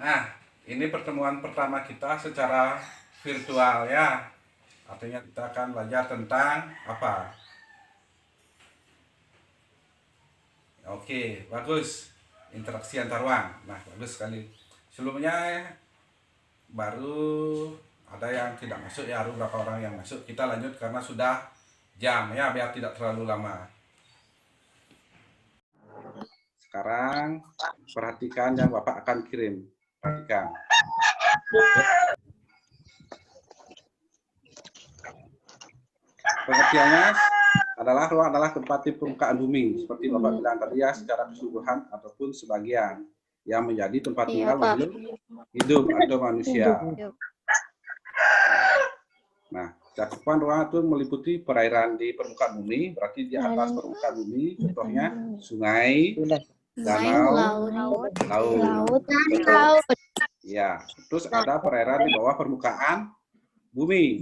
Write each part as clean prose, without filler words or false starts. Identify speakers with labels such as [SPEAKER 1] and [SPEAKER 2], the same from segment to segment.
[SPEAKER 1] Nah, ini pertemuan pertama kita secara virtual ya. Artinya kita akan belajar tentang apa? Oke, bagus. Interaksi antar ruang. Nah, bagus sekali. Sebelumnya baru ada yang tidak masuk ya, ada beberapa orang yang masuk. Kita lanjut karena sudah jam ya, biar tidak terlalu lama. Sekarang perhatikan yang Bapak akan kirim. Perhatikan. Pengertiannya adalah ruang adalah tempat di permukaan bumi, seperti Bapak bilang tadi ya, secara keseluruhan ataupun sebagian yang menjadi tempat tinggal makhluk hidup atau manusia. Nah, cakupan ruang itu meliputi perairan di permukaan bumi, berarti di atas permukaan bumi, contohnya sungai, danau, laut. Ya, terus ada perairan di bawah permukaan bumi.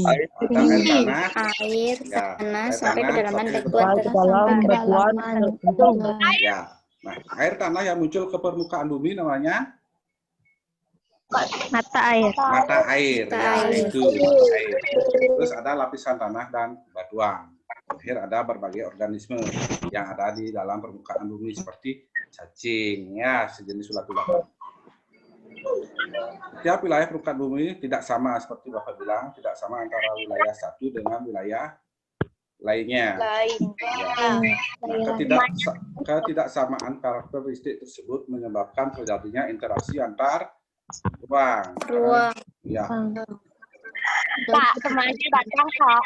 [SPEAKER 1] Ada air tanah,
[SPEAKER 2] sampai kedalaman
[SPEAKER 1] batuan. Ya, nah air tanah yang muncul ke permukaan bumi namanya
[SPEAKER 2] mata air.
[SPEAKER 1] Mata air, ya itu air. Terus ada lapisan tanah dan batuan. Terakhir ada berbagai organisme yang ada di dalam permukaan bumi seperti cacing, ya sejenis ulat-ulatan. Setiap wilayah permukaan bumi tidak sama seperti Bapak bilang, tidak sama antara wilayah satu dengan wilayah lainnya. Ya. Nah, ketidaksamaan karakteristik tersebut menyebabkan terjadinya interaksi antar ruang. Ya.
[SPEAKER 2] Pak, kemana batang, Kak?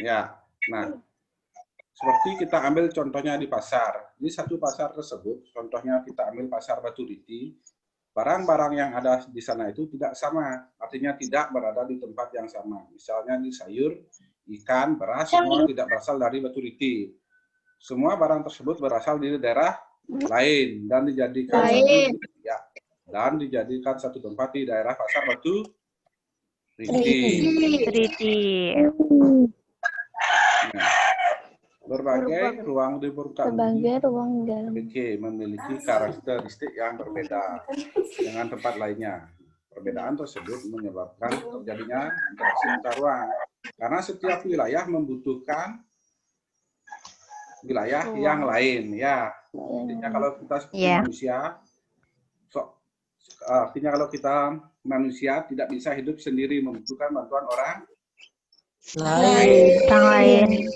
[SPEAKER 1] Ya. Nah, seperti kita ambil contohnya di pasar. Di satu pasar tersebut, contohnya kita ambil pasar Batu Riti, barang-barang yang ada di sana itu tidak sama, artinya tidak berada di tempat yang sama. Misalnya di sayur, ikan, beras, semua tidak berasal dari Batu Riti. Semua barang tersebut berasal dari daerah lain dan dijadikan satu tempat di daerah pasar Batu Riti. Nah, berbagai ruang di permukaan bumi memiliki karakteristik yang berbeda dengan tempat lainnya. Perbedaan tersebut menyebabkan terjadinya interaksi antar ruang. Karena setiap wilayah membutuhkan wilayah yang lain, ya. Artinya kalau kita seperti manusia, artinya kalau kita manusia tidak bisa hidup sendiri, membutuhkan bantuan orang lain.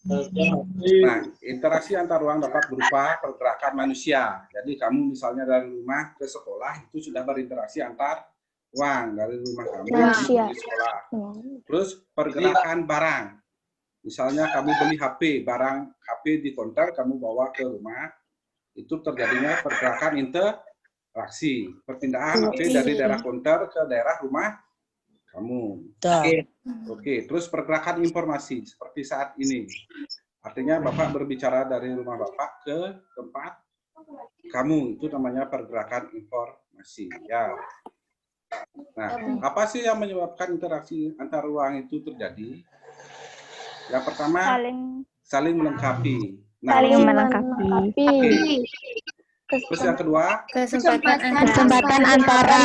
[SPEAKER 1] Nah, interaksi antar ruang dapat berupa pergerakan manusia. Jadi kamu misalnya dari rumah ke sekolah itu sudah berinteraksi antar ruang, dari rumah kamu ke sekolah. Terus pergerakan barang. Misalnya kamu beli HP, barang HP di konter kamu bawa ke rumah, itu terjadinya pergerakan interaksi, perpindahan HP dari daerah konter ke daerah rumah kamu. Oke, terus pergerakan informasi seperti saat ini. Artinya Bapak berbicara dari rumah Bapak ke tempat kamu, itu namanya pergerakan informasi, ya. Nah, apa sih yang menyebabkan interaksi antar ruang itu terjadi? Yang pertama, saling melengkapi.
[SPEAKER 2] Nah, saling melengkapi.
[SPEAKER 1] Okay. Terus yang kedua,
[SPEAKER 2] kesempatan antara.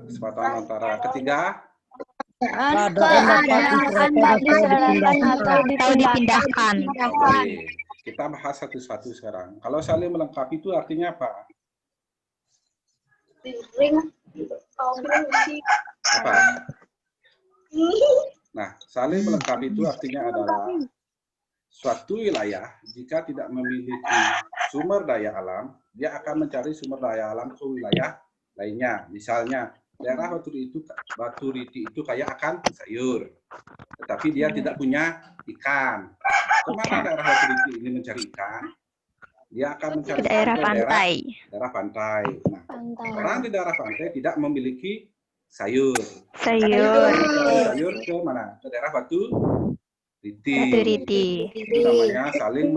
[SPEAKER 1] Kesempatan antara. Ketiga,
[SPEAKER 2] keadaan atau dipindahkan.
[SPEAKER 1] Oke. Kita bahas satu-satu sekarang. Kalau saling melengkapi itu artinya apa? Apa? Nah, saling melengkapi itu artinya adalah suatu wilayah jika tidak memiliki sumber daya alam, dia akan mencari sumber daya alam ke wilayah lainnya. Misalnya, daerah Batu Riti itu kaya akan sayur, tetapi dia tidak punya ikan. Kemana daerah Batu Riti ini mencari ikan? Dia akan mencari
[SPEAKER 2] daerah
[SPEAKER 1] pantai. Nah, orang di daerah pantai tidak memiliki sayur. Sayur ke mana? Ke daerah Batu Riti. Itu namanya saling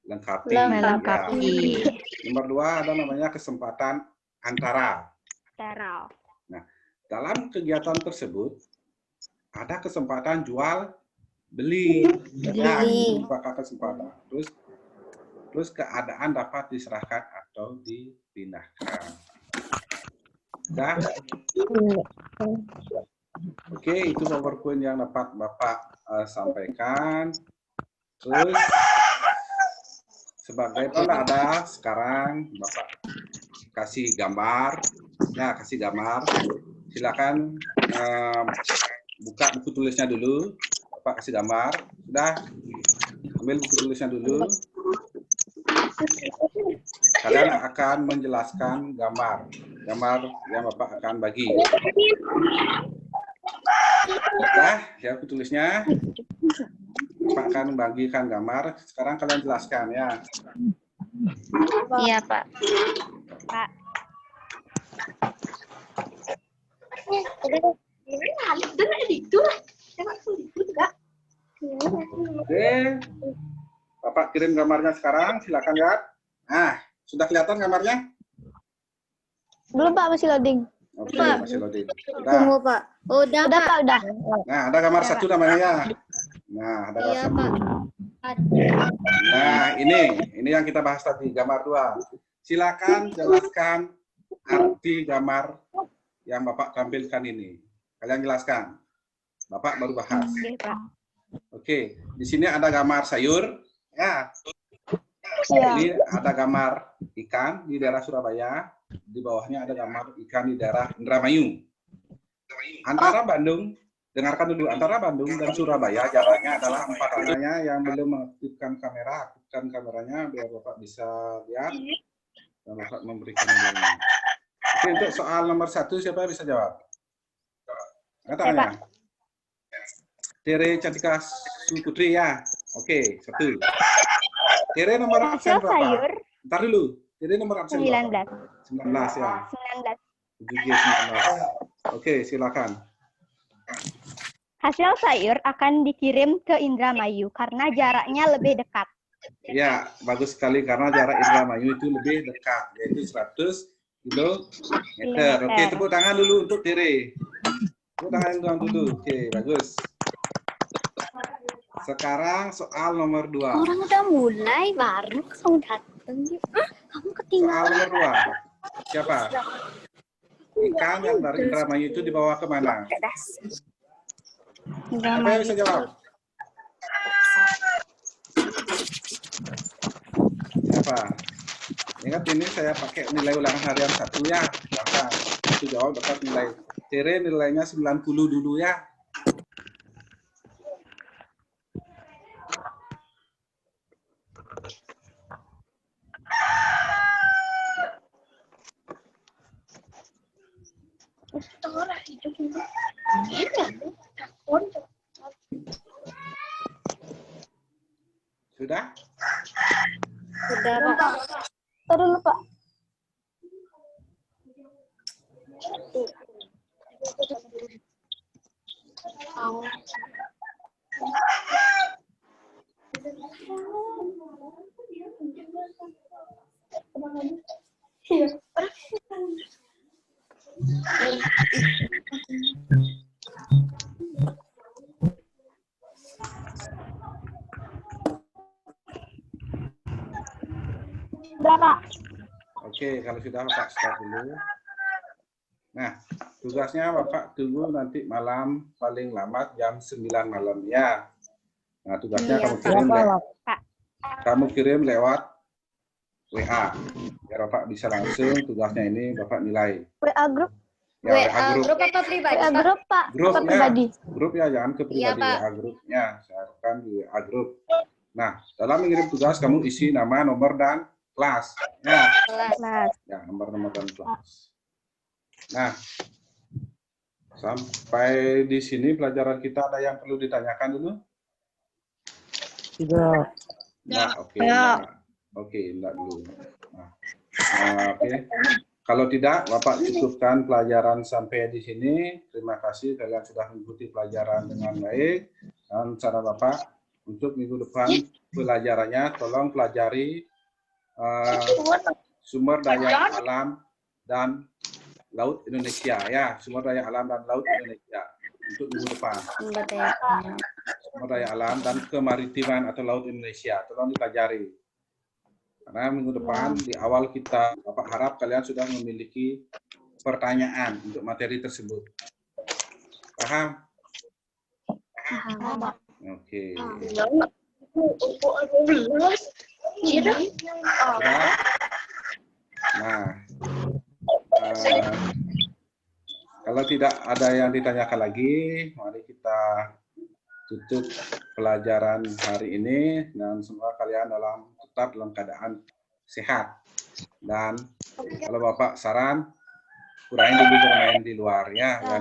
[SPEAKER 1] melengkapi. Ya. Nomor 2 ada namanya kesempatan antara. Nah, dalam kegiatan tersebut ada kesempatan jual beli. Ya, itu merupakan kesempatan. Terus keadaan dapat diserahkan atau dipindahkan. Dah? Oke, itu PowerPoint yang dapat Bapak sampaikan. Terus sebagai penada sekarang Bapak kasih gambar. Ya, kasih gambar. Silakan buka buku tulisnya dulu. Bapak kasih gambar. Sudah? Ambil buku tulisnya dulu. Kalian akan menjelaskan gambar yang Bapak akan bagi. Sudah, ya buku tulisnya. Bapak akan membagikan gambar. Sekarang kalian jelaskan ya.
[SPEAKER 2] Iya, Pak. Pak.
[SPEAKER 1] Oke. Bapak kirim gambarnya sekarang, silakan lihat. Nah, sudah kelihatan gambarnya?
[SPEAKER 3] Belum Pak, masih loading.
[SPEAKER 1] Oke, masih loading.
[SPEAKER 3] Tunggu
[SPEAKER 1] Udah.
[SPEAKER 3] Pak. Udah Pak, udah.
[SPEAKER 1] Nah, ada gambar satu namanya ya. Nah, ada gambar satu. Nah, ini yang kita bahas tadi, gambar 2. Silakan jelaskan arti gambar yang Bapak tampilkan ini. Kalian jelaskan. Bapak baru bahas. Oke, di sini ada gambar sayur. Ya. Ini ada gambar ikan di daerah Surabaya. Di bawahnya ada gambar ikan di daerah Indramayu. Antara Bandung, dengarkan dulu, antara Bandung dan Surabaya jaraknya adalah 4 anaknya yang belum mengaktifkan kamera. Aktifkan kameranya biar Bapak bisa lihat dan Bapak memberikan nilainya. Oke, untuk soal nomor 1 siapa yang bisa jawab? Katanya. Tere Cantika Putri ya. Oke, 1. Tere nomor absen berapa?
[SPEAKER 2] Sayur.
[SPEAKER 1] Ntar dulu. Tere nomor absen
[SPEAKER 2] 19.
[SPEAKER 1] berapa? 19 ya.
[SPEAKER 2] 19.
[SPEAKER 1] 19. Oke, silakan.
[SPEAKER 2] Hasil sayur akan dikirim ke Indramayu karena jaraknya lebih dekat.
[SPEAKER 1] Ya, bagus sekali karena jarak Indramayu itu lebih dekat, yaitu 100 kilometer. Oke, tepuk tangan dulu untuk Tere. Tepuk tangan dulu. Oke, bagus. Sekarang soal nomor 2.
[SPEAKER 3] Orang udah mulai baru kamu datang. Kamu ketinggalan.
[SPEAKER 1] Soal nomor 2. Siapa? Ikan yang dari Indramayu itu dibawa kemana? Siapa yang bisa jawab? Siapa? Ingat ini saya pakai nilai ulangan harian 1 ya. Gampang. Itu jawab dapat nilai. Tere nilainya 90 dulu ya. Sudah?
[SPEAKER 3] Sudah Pak. Terus Pak.
[SPEAKER 2] Berapa?
[SPEAKER 1] Oke, kalau sudah Bapak start dulu. Nah, tugasnya Bapak tunggu nanti malam paling lama jam 9 malam ya. Nah, tugasnya kamu kirim lewat WA. Biar Bapak bisa langsung tugasnya ini Bapak nilai.
[SPEAKER 3] WA grup.
[SPEAKER 1] Ya, WA grup.
[SPEAKER 3] Apa pribadi? WA grup Pak.
[SPEAKER 1] Grup
[SPEAKER 3] apa pribadi?
[SPEAKER 1] Grup ya, jangan ke pribadi. WA grupnya. Saya akan di WA grup. Nah, dalam mengirim tugas kamu isi nama, nomor, dan kelas. Ya.
[SPEAKER 2] Kelas.
[SPEAKER 1] Ya, nomor dan kelas. Nah, sampai di sini pelajaran kita ada yang perlu ditanyakan dulu?
[SPEAKER 4] Tidak.
[SPEAKER 1] Nah, oke. Oke, enggak dulu. Nah, oke. Kalau tidak, Bapak cukupkan pelajaran sampai di sini. Terima kasih kalian sudah mengikuti pelajaran dengan baik. Dan cara Bapak untuk minggu depan pelajarannya, tolong pelajari sumber daya alam dan laut Indonesia ya, sumber daya alam dan laut Indonesia untuk minggu depan. Sumber daya alam dan kemaritiman atau laut Indonesia, tolong dipelajari. Karena minggu depan di awal Bapak harap kalian sudah memiliki pertanyaan untuk materi tersebut. Paham?
[SPEAKER 3] Paham.
[SPEAKER 1] Oke.
[SPEAKER 3] Iya.
[SPEAKER 1] Sudah? Nah, kalau tidak ada yang ditanyakan lagi, mari kita tutup pelajaran hari ini dan semoga kalian tetap dalam keadaan sehat. Dan kalau Bapak saran, kurangi dulu bermain di luar ya.